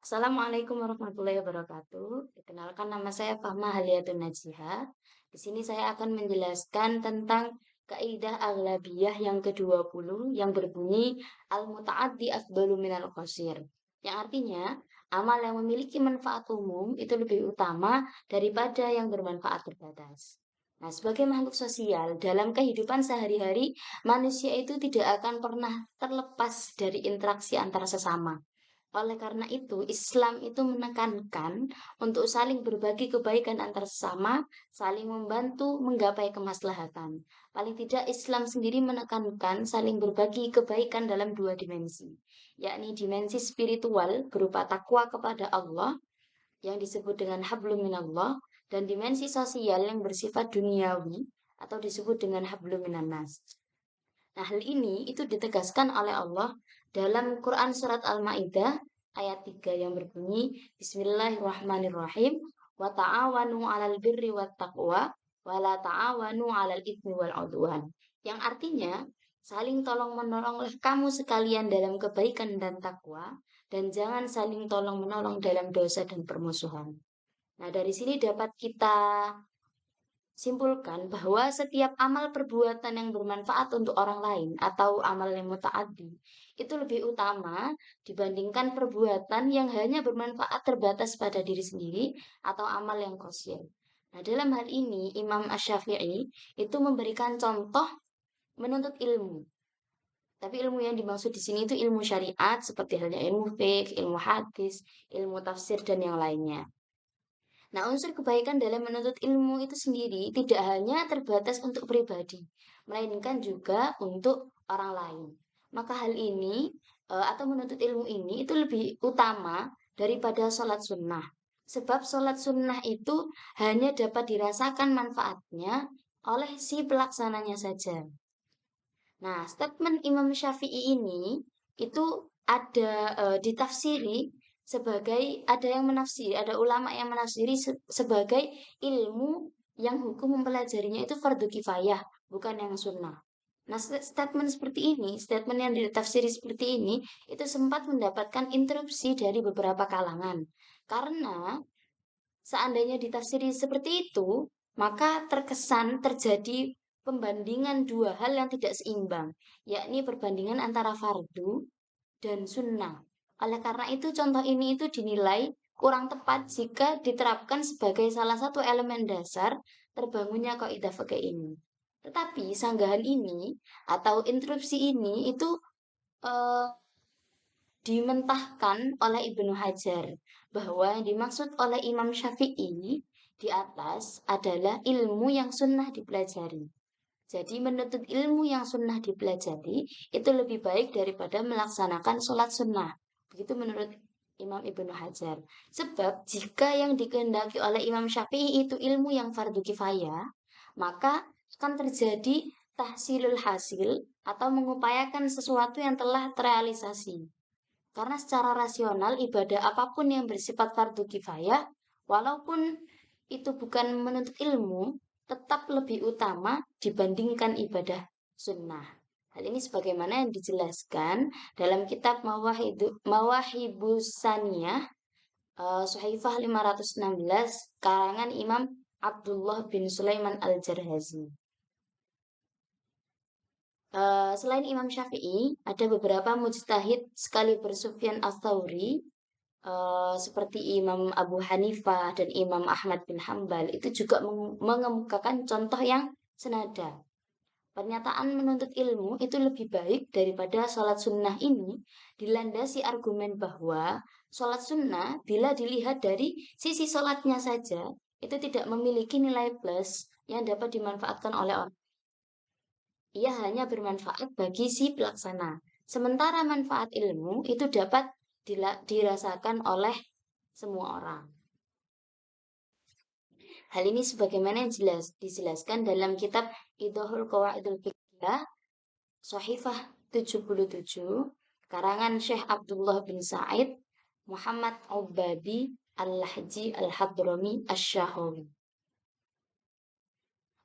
Assalamualaikum warahmatullahi wabarakatuh. Perkenalkan nama saya Fahma Haliatun Najiha. Di sini saya akan menjelaskan tentang kaidah aghlabiyah yang ke-20 yang berbunyi al-muta'addi afdalu minal qasir. Yang artinya, amal yang memiliki manfaat umum itu lebih utama daripada yang bermanfaat terbatas. Nah, sebagai makhluk sosial, dalam kehidupan sehari-hari, manusia itu tidak akan pernah terlepas dari interaksi antara sesama. Oleh karena itu, Islam itu menekankan untuk saling berbagi kebaikan antar sesama, saling membantu menggapai kemaslahatan. Paling tidak Islam sendiri menekankan saling berbagi kebaikan dalam dua dimensi, yakni dimensi spiritual berupa takwa kepada Allah yang disebut dengan hablum minallah dan dimensi sosial yang bersifat duniawi atau disebut dengan hablum minannas. Nah, hal ini itu ditegaskan oleh Allah dalam Quran surat Al-Maidah ayat 3 yang berbunyi Bismillahirrahmanirrahim wa ta'awanu 'alal birri wat taqwa wa la ta'awanu 'alal itsmi wal 'udwan. Yang artinya saling tolong-menolonglah kamu sekalian dalam kebaikan dan takwa dan jangan saling tolong-menolong dalam dosa dan permusuhan. Nah, dari sini dapat kita simpulkan bahwa setiap amal perbuatan yang bermanfaat untuk orang lain atau amal yang mutaaddi itu lebih utama dibandingkan perbuatan yang hanya bermanfaat terbatas pada diri sendiri atau amal yang kosir. Nah, dalam hal ini Imam Asy-Syafi'i itu memberikan contoh menuntut ilmu. Tapi ilmu yang dimaksud di sini itu ilmu syariat seperti halnya ilmu fiqh, ilmu hadis, ilmu tafsir dan yang lainnya. Nah, unsur kebaikan dalam menuntut ilmu itu sendiri tidak hanya terbatas untuk pribadi, melainkan juga untuk orang lain. Maka hal ini atau menuntut ilmu ini itu lebih utama daripada sholat sunnah. Sebab sholat sunnah itu hanya dapat dirasakan manfaatnya oleh si pelaksananya saja. Nah, statement Imam Syafi'i ini itu ada ditafsiri sebagai ada yang menafsiri, ada ulama yang menafsiri sebagai ilmu yang hukum mempelajarinya itu fardu kifayah, bukan yang sunnah. Nah, statement seperti ini, statement yang ditafsiri seperti ini, itu sempat mendapatkan interupsi dari beberapa kalangan. Karena seandainya ditafsiri seperti itu, maka terkesan terjadi pembandingan dua hal yang tidak seimbang, yakni perbandingan antara fardu dan sunnah. Oleh karena itu, contoh ini itu dinilai kurang tepat jika diterapkan sebagai salah satu elemen dasar terbangunnya kaidah fikih ini. Tetapi sanggahan ini atau interupsi ini itu eh, dimentahkan oleh Ibnu Hajar bahwa yang dimaksud oleh Imam Syafi'i di atas adalah ilmu yang sunnah dipelajari. Jadi menuntut ilmu yang sunnah dipelajari itu lebih baik daripada melaksanakan sholat sunnah. Begitu menurut Imam Ibnu Hajar. Sebab jika yang dikehendaki oleh Imam Syafi'i itu ilmu yang fardu kifayah, maka akan terjadi tahsilul hasil atau mengupayakan sesuatu yang telah terrealisasi. Karena secara rasional ibadah apapun yang bersifat fardu kifayah, walaupun itu bukan menuntut ilmu, tetap lebih utama dibandingkan ibadah sunnah. Hal ini sebagaimana yang dijelaskan dalam kitab Mawahibus Saniyah, Suhaifah 516, karangan Imam Abdullah bin Sulaiman Al-Jarhazi. Selain Imam Syafi'i, ada beberapa mujtahid sekaliber Sufyan Ats-Tsauri seperti Imam Abu Hanifah dan Imam Ahmad bin Hambal itu juga mengemukakan contoh yang senada. Pernyataan menuntut ilmu itu lebih baik daripada sholat sunnah ini dilandasi argumen bahwa sholat sunnah bila dilihat dari sisi sholatnya saja itu tidak memiliki nilai plus yang dapat dimanfaatkan oleh orang. Ia hanya bermanfaat bagi si pelaksana. Sementara manfaat ilmu itu dapat dirasakan oleh semua orang. Hal ini sebagaimana yang dijelaskan dalam kitab Idhahul Qawaidul Fiqhiyah, Shahifah 77, karangan Syekh Abdullah bin Sa'id, Muhammad Ubadi Al-Lahji Al-Hadrami Asy-Syahawi.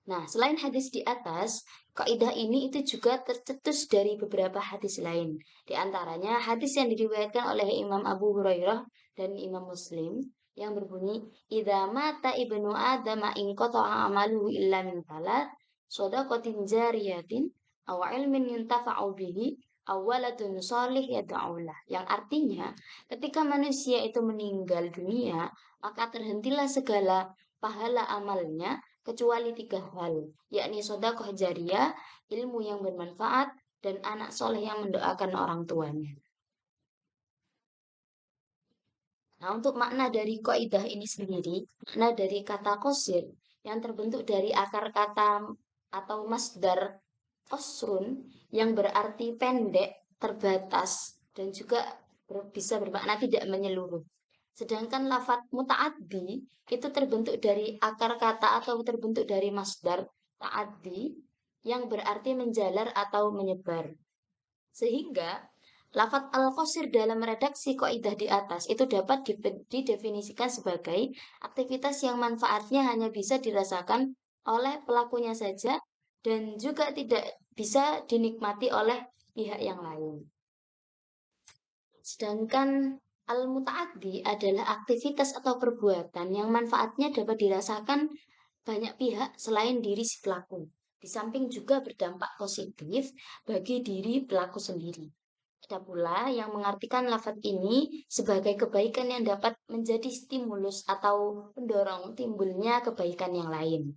Nah, selain hadis di atas, kaidah ini itu juga tercetus dari beberapa hadis lain. Di antaranya hadis yang diriwayatkan oleh Imam Abu Hurairah dan Imam Muslim yang berbunyi, "Idza mata ibnu Adam in qata'a amaluhu illa min thalath, shadaqatin jariyatin aw ilmin yuntafa'u bihi aw waladun shalih yad'u lah." Yang artinya, ketika manusia itu meninggal dunia, maka terhentilah segala pahala amalnya kecuali tiga hal, yakni sedekah jariyah, ilmu yang bermanfaat, dan anak soleh yang mendoakan orang tuanya. Nah, untuk makna dari kaidah ini sendiri, makna dari kata qasir yang terbentuk dari akar kata atau masdar qasrun yang berarti pendek, terbatas, dan juga bisa bermakna tidak menyeluruh. Sedangkan lafadz muta'addi itu terbentuk dari akar kata atau terbentuk dari masdar ta'addi yang berarti menjalar atau menyebar. Sehingga lafadz al-qasir dalam redaksi kaidah di atas itu dapat didefinisikan sebagai aktivitas yang manfaatnya hanya bisa dirasakan oleh pelakunya saja dan juga tidak bisa dinikmati oleh pihak yang lain. Sedangkan al-muta'addi adalah aktivitas atau perbuatan yang manfaatnya dapat dirasakan banyak pihak selain diri si pelaku. Di samping juga berdampak positif bagi diri pelaku sendiri. Ada pula yang mengartikan lafaz ini sebagai kebaikan yang dapat menjadi stimulus atau pendorong timbulnya kebaikan yang lain.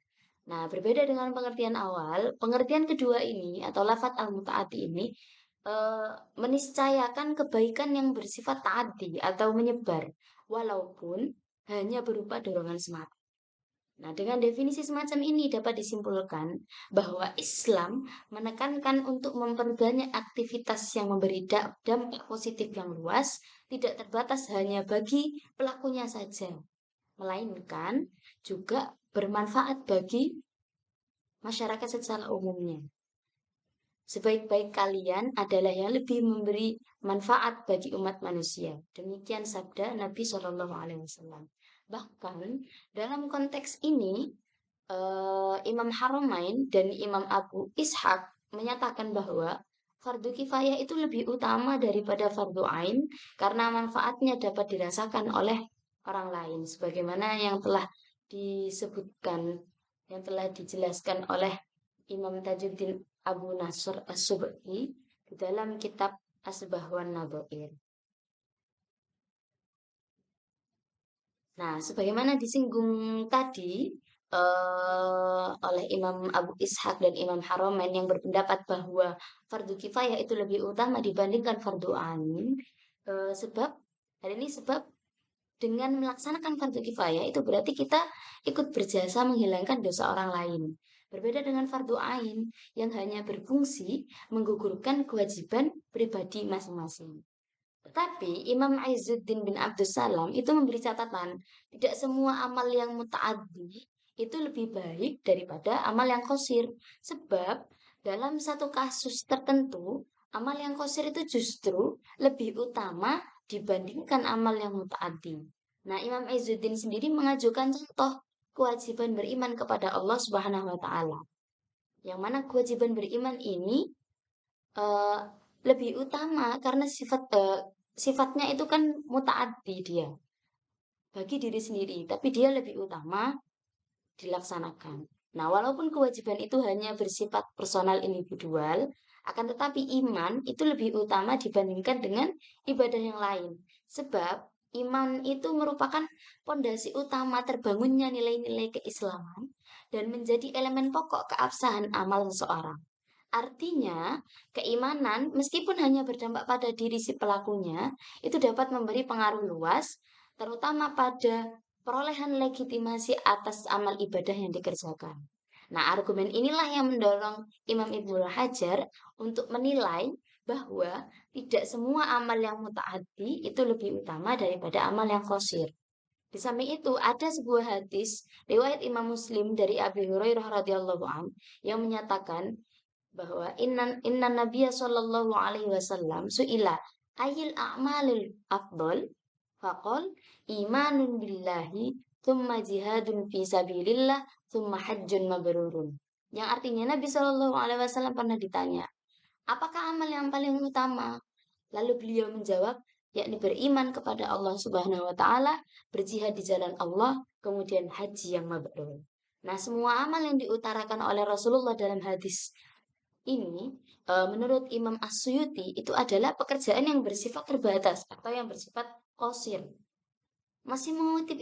Nah, berbeda dengan pengertian awal, pengertian kedua ini atau lafaz al-muta'addi ini eh, meniscayakan kebaikan yang bersifat ta'addi atau menyebar, walaupun hanya berupa dorongan semata. Nah, dengan definisi semacam ini dapat disimpulkan bahwa Islam menekankan untuk memperbanyak aktivitas yang memberi dampak positif yang luas, tidak terbatas hanya bagi pelakunya saja, melainkan juga bermanfaat bagi masyarakat secara umumnya. Sebaik-baik kalian adalah yang lebih memberi manfaat bagi umat manusia. Demikian sabda Nabi Shallallahu Alaihi Wasallam. Bahkan dalam konteks ini, Imam Haramain dan Imam Abu Ishaq menyatakan bahwa fardu kifayah itu lebih utama daripada fardu ain karena manfaatnya dapat dirasakan oleh orang lain. Sebagaimana yang telah disebutkan, yang telah dijelaskan oleh Imam Tajuddin Abu Nasr As-Subki di dalam kitab Asbah wan Nadhair. Nah, sebagaimana disinggung tadi oleh Imam Abu Ishaq dan Imam Haramain yang berpendapat bahwa fardu kifayah itu lebih utama dibandingkan fardu ain, sebab hal ini sebab dengan melaksanakan fardu kifayah itu berarti kita ikut berjasa menghilangkan dosa orang lain. Berbeda dengan fardu ain yang hanya berfungsi menggugurkan kewajiban pribadi masing-masing. Tetapi Imam Izzuddin bin Abdus Salam itu memberi catatan, tidak semua amal yang muta'addi itu lebih baik daripada amal yang qasir. Sebab dalam satu kasus tertentu, amal yang qasir itu justru lebih utama dibandingkan amal yang muta'addi. Nah, Imam Izzuddin sendiri mengajukan contoh kewajiban beriman kepada Allah Subhanahu wa taala. Yang mana kewajiban beriman ini eh, lebih utama karena sifatnya itu kan mutaaddi dia bagi diri sendiri, tapi dia lebih utama dilaksanakan. Nah, walaupun kewajiban itu hanya bersifat personal individual, akan tetapi iman itu lebih utama dibandingkan dengan ibadah yang lain. Sebab iman itu merupakan pondasi utama terbangunnya nilai-nilai keislaman dan menjadi elemen pokok keabsahan amal seseorang. Artinya, keimanan meskipun hanya berdampak pada diri si pelakunya, itu dapat memberi pengaruh luas, terutama pada perolehan legitimasi atas amal ibadah yang dikerjakan. Nah, argumen inilah yang mendorong Imam Ibnu Hajar untuk menilai bahwa tidak semua amal yang mutaati itu lebih utama daripada amal yang qasir. Di samping itu, ada sebuah hadis riwayat Imam Muslim dari Abi Hurairah radhiyallahu an yang menyatakan bahwa inna Nabiya sallallahu alaihi wasallam suila ayil a'malil afdol faqol imanun billahi tsumma jihadun fi sabilillah, tsumma hajjun mabrurun. Yang artinya Nabi Shallallahu alaihi wasallam pernah ditanya, "Apakah amal yang paling utama?" Lalu beliau menjawab, yakni beriman kepada Allah Subhanahu wa taala, berjihad di jalan Allah, kemudian haji yang mabrur. Nah, semua amal yang diutarakan oleh Rasulullah dalam hadis ini, menurut Imam As-Suyuti itu adalah pekerjaan yang bersifat terbatas atau yang bersifat qasir. Masih mengutip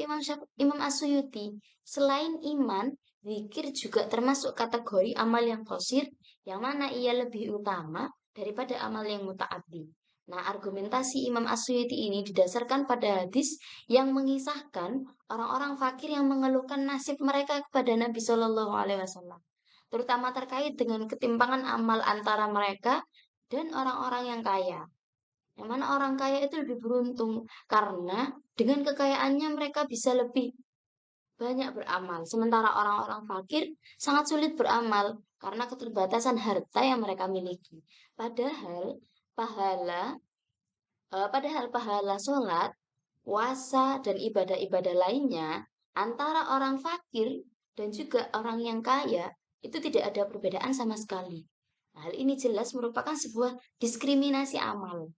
Imam As-Suyuti, selain iman, zikir juga termasuk kategori amal yang qasir, yang mana ia lebih utama daripada amal yang muta'addi. Nah, argumentasi Imam As-Suyuti ini didasarkan pada hadis yang mengisahkan orang-orang fakir yang mengeluhkan nasib mereka kepada Nabi Shallallahu alaihi wasallam, terutama terkait dengan ketimpangan amal antara mereka dan orang-orang yang kaya. Yang mana orang kaya itu lebih beruntung karena dengan kekayaannya mereka bisa lebih banyak beramal. Sementara orang-orang fakir sangat sulit beramal karena keterbatasan harta yang mereka miliki. Padahal pahala padahal pahala sholat, puasa, dan ibadah-ibadah lainnya antara orang fakir dan juga orang yang kaya itu tidak ada perbedaan sama sekali. Hal ini jelas merupakan sebuah diskriminasi amal.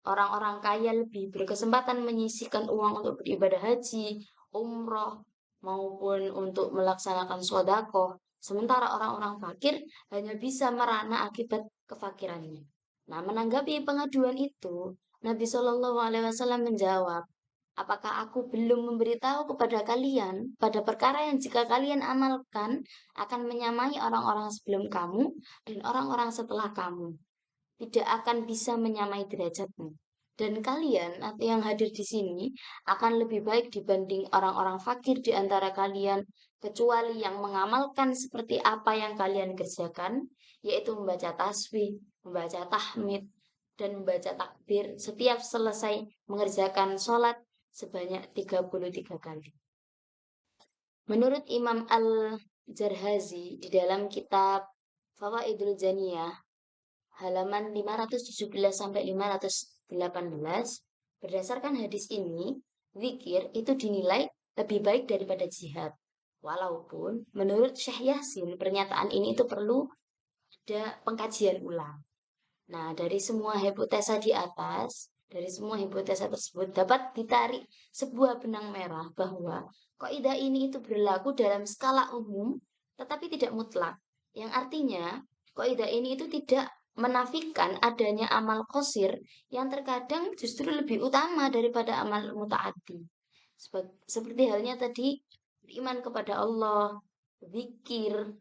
Orang-orang kaya lebih berkesempatan menyisihkan uang untuk beribadah haji, umroh, maupun untuk melaksanakan sodako. Sementara orang-orang fakir hanya bisa merana akibat kefakirannya. Nah, menanggapi pengaduan itu, Nabi Shallallahu Alaihi Wasallam menjawab, "Apakah aku belum memberitahu kepada kalian pada perkara yang jika kalian amalkan akan menyamai orang-orang sebelum kamu dan orang-orang setelah kamu? Tidak akan bisa menyamai derajatmu. Dan kalian atau yang hadir di sini akan lebih baik dibanding orang-orang fakir di antara kalian, kecuali yang mengamalkan seperti apa yang kalian kerjakan, yaitu membaca tasbih, membaca tahmid, dan membaca takbir setiap selesai mengerjakan sholat sebanyak 33 kali." Menurut Imam Al-Jarhazi di dalam kitab Fawaidul Janiyah halaman 517 sampai 518, berdasarkan hadis ini, zikir itu dinilai lebih baik daripada jihad. Walaupun menurut Syekh Yasin pernyataan ini itu perlu ada pengkajian ulang. Nah, dari semua hipotesa tersebut dapat ditarik sebuah benang merah bahwa kaidah ini itu berlaku dalam skala umum tetapi tidak mutlak. Yang artinya kaidah ini itu tidak menafikan adanya amal qasir yang terkadang justru lebih utama daripada amal mutaaddi. Seperti halnya tadi beriman kepada Allah, zikir,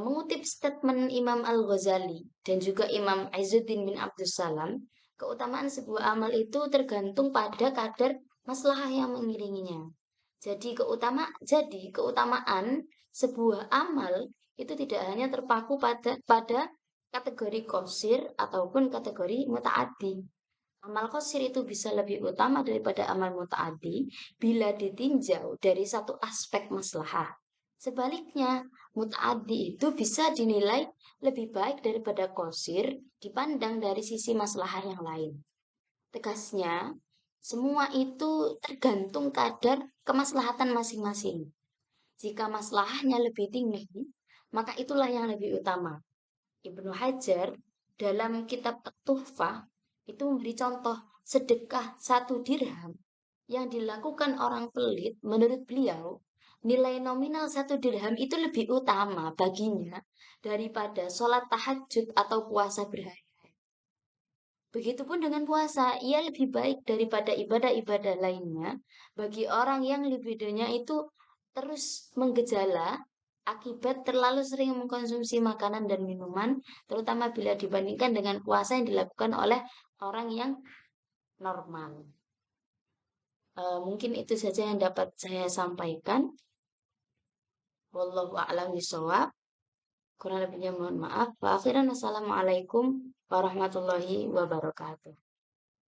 mengutip statement Imam Al-Ghazali dan juga Imam Izzuddin bin Abdussalam, keutamaan sebuah amal itu tergantung pada kadar maslahah yang mengiringinya. Jadi keutamaan sebuah amal itu tidak hanya terpaku pada kategori qasir ataupun kategori mutaaddi. Amal qasir itu bisa lebih utama daripada amal mutaaddi bila ditinjau dari satu aspek maslahah. Sebaliknya, mutaaddi itu bisa dinilai lebih baik daripada qasir dipandang dari sisi maslahah yang lain. Tegasnya, semua itu tergantung kadar kemaslahatan masing-masing. Jika maslahahnya lebih tinggi, maka itulah yang lebih utama. Ibnu Hajar dalam kitab At-Tuhfah itu memberi contoh sedekah 1 dirham yang dilakukan orang pelit. Menurut beliau, nilai nominal 1 dirham itu lebih utama baginya daripada sholat tahajud atau puasa berhari. Begitupun dengan puasa, ia lebih baik daripada ibadah-ibadah lainnya bagi orang yang libidonya itu terus menggejala akibat terlalu sering mengkonsumsi makanan dan minuman, terutama bila dibandingkan dengan puasa yang dilakukan oleh orang yang normal. Mungkin itu saja yang dapat saya sampaikan. Wallahu a'lam bishawab. Kurang lebihnya mohon maaf. Wa akhiran assalamualaikum warahmatullahi wabarakatuh.